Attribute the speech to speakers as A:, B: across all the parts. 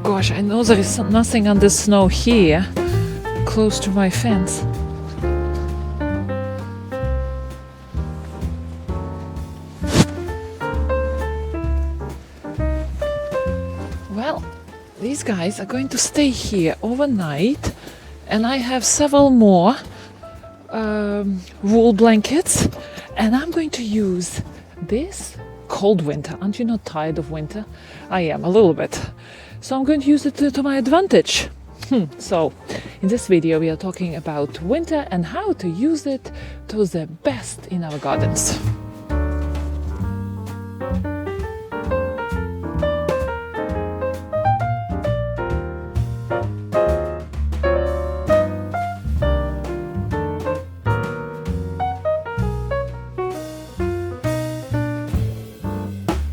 A: gosh, I know there is nothing on the snow here, close to my fence. Well, these guys are going to stay here overnight, and I have several more wool blankets, and I'm going to use this cold winter. Aren't you not tired of winter? I am a little bit. So I'm going to use it to my advantage. So in this video we are talking about winter and how to use it to the best in our gardens.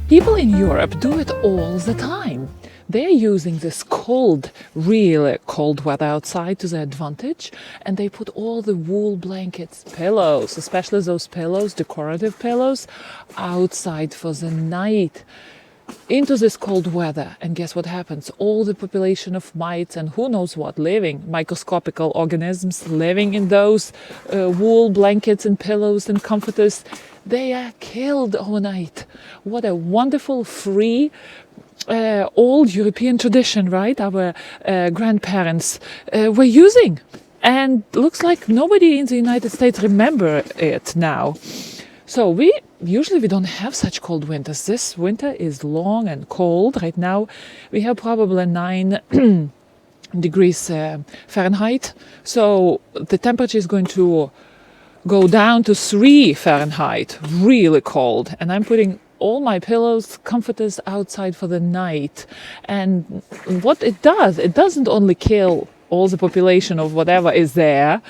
A: People in Europe do it all the time. They're using this cold, really cold weather outside to their advantage, and they put all the wool blankets, pillows, especially those pillows, decorative pillows, outside for the night into this cold weather. And guess what happens? All the population of mites and who knows what living, microscopical organisms living in those wool blankets and pillows and comforters, they are killed overnight. What a wonderful, free, old European tradition, right? Our grandparents were using. And looks like nobody in the United States remember it now. So we don't have such cold winters. This winter is long and cold. Right now we have probably 9 degrees Fahrenheit. So the temperature is going to go down to 3 Fahrenheit, really cold. And I'm putting all my pillows, comforters outside for the night. And what it does, it doesn't only kill all the population of whatever is there,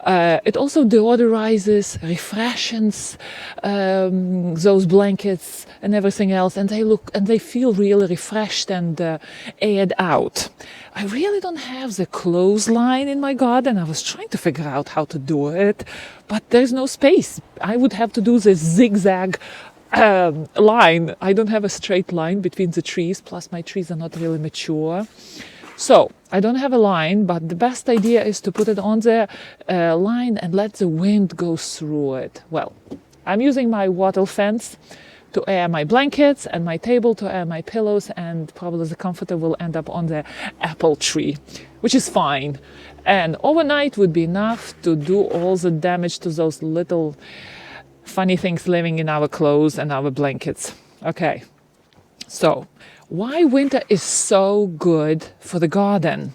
A: it also deodorizes, refreshes those blankets and everything else, and they feel really refreshed and aired out. I really don't have the clothesline in my garden. I was trying to figure out how to do it, but there's no space. I would have to do this zigzag line. I don't have a straight line between the trees, plus my trees are not really mature. So I don't have a line, but the best idea is to put it on the line and let the wind go through it. Well, I'm using my wattle fence to air my blankets and my table to air my pillows, and probably the comforter will end up on the apple tree, which is fine. And overnight would be enough to do all the damage to those little funny things living in our clothes and our blankets. Okay, so why winter is so good for the garden?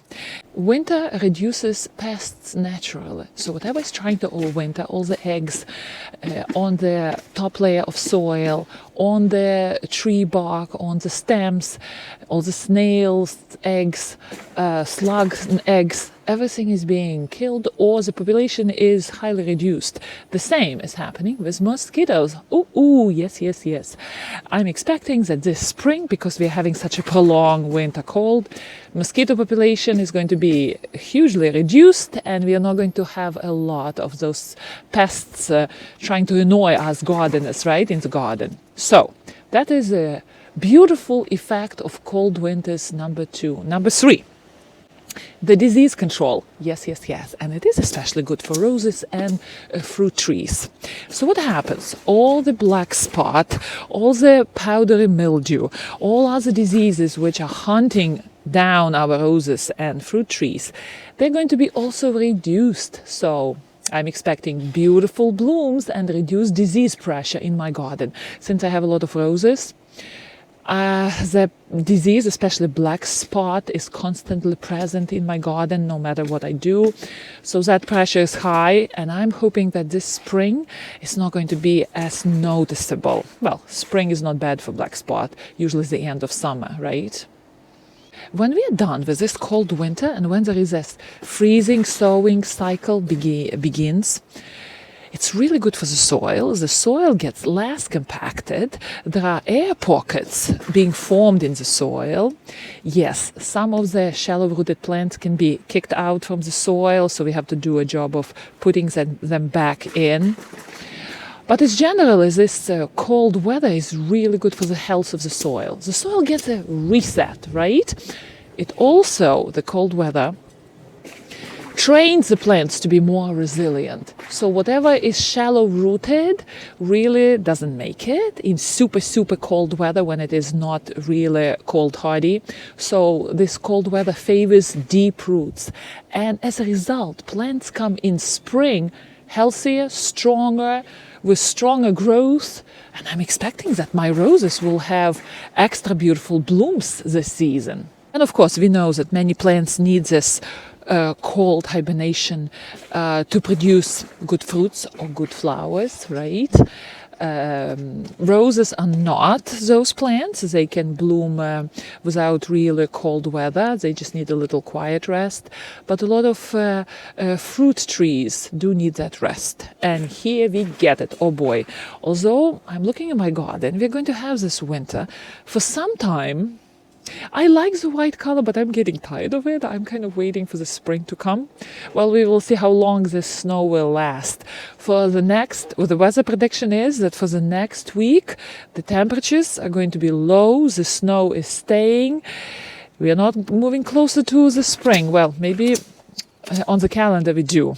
A: Winter reduces pests naturally. So whatever is trying to overwinter, all the eggs on the top layer of soil, on the tree bark, on the stems, all the snails, eggs, slugs and eggs, everything is being killed or the population is highly reduced. The same is happening with mosquitoes. Ooh, yes. I'm expecting that this spring, because we're having such a prolonged winter cold, mosquito population is going to be hugely reduced, and we are not going to have a lot of those pests trying to annoy us gardeners, right, in the garden. So that is a beautiful effect of cold winters, number 2. Number 3. The disease control, yes, and it is especially good for roses and fruit trees. So what happens? All the black spot, all the powdery mildew, all other diseases which are hunting down our roses and fruit trees, they're going to be also reduced. So I'm expecting beautiful blooms and reduced disease pressure in my garden. Since I have a lot of roses, the disease, especially black spot, is constantly present in my garden no matter what I do. So that pressure is high, and I'm hoping that this spring is not going to be as noticeable. Well, spring is not bad for black spot, usually the end of summer, right? When we are done with this cold winter and when there is a freezing-thawing cycle begins, it's really good for the soil. The soil gets less compacted. There are air pockets being formed in the soil. Yes, some of the shallow-rooted plants can be kicked out from the soil, so we have to do a job of putting them back in. But it's generally this cold weather is really good for the health of the soil. The soil gets a reset, right? it also, the cold weather, trains the plants to be more resilient. So whatever is shallow rooted really doesn't make it in super, super cold weather when it is not really cold hardy. So this cold weather favors deep roots. And as a result, plants come in spring healthier, stronger, with stronger growth. And I'm expecting that my roses will have extra beautiful blooms this season. And of course, we know that many plants need this cold hibernation to produce good fruits or good flowers, right? Roses are not those plants. They can bloom without really cold weather. They just need a little quiet rest. But a lot of fruit trees do need that rest. And here we get it. Oh boy. Although I'm looking at my garden, we're going to have this winter for some time. I like the white color, but I'm getting tired of it. I'm kind of waiting for the spring to come. Well, we will see how long this snow will last. The weather prediction is that for the next week, the temperatures are going to be low. The snow is staying. We are not moving closer to the spring. Well, maybe on the calendar we do.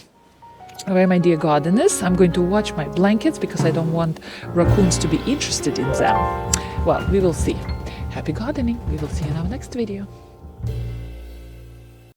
A: All right, my dear gardeners, I'm going to watch my blankets because I don't want raccoons to be interested in them. Well, we will see. Happy gardening. We will see you in our next video.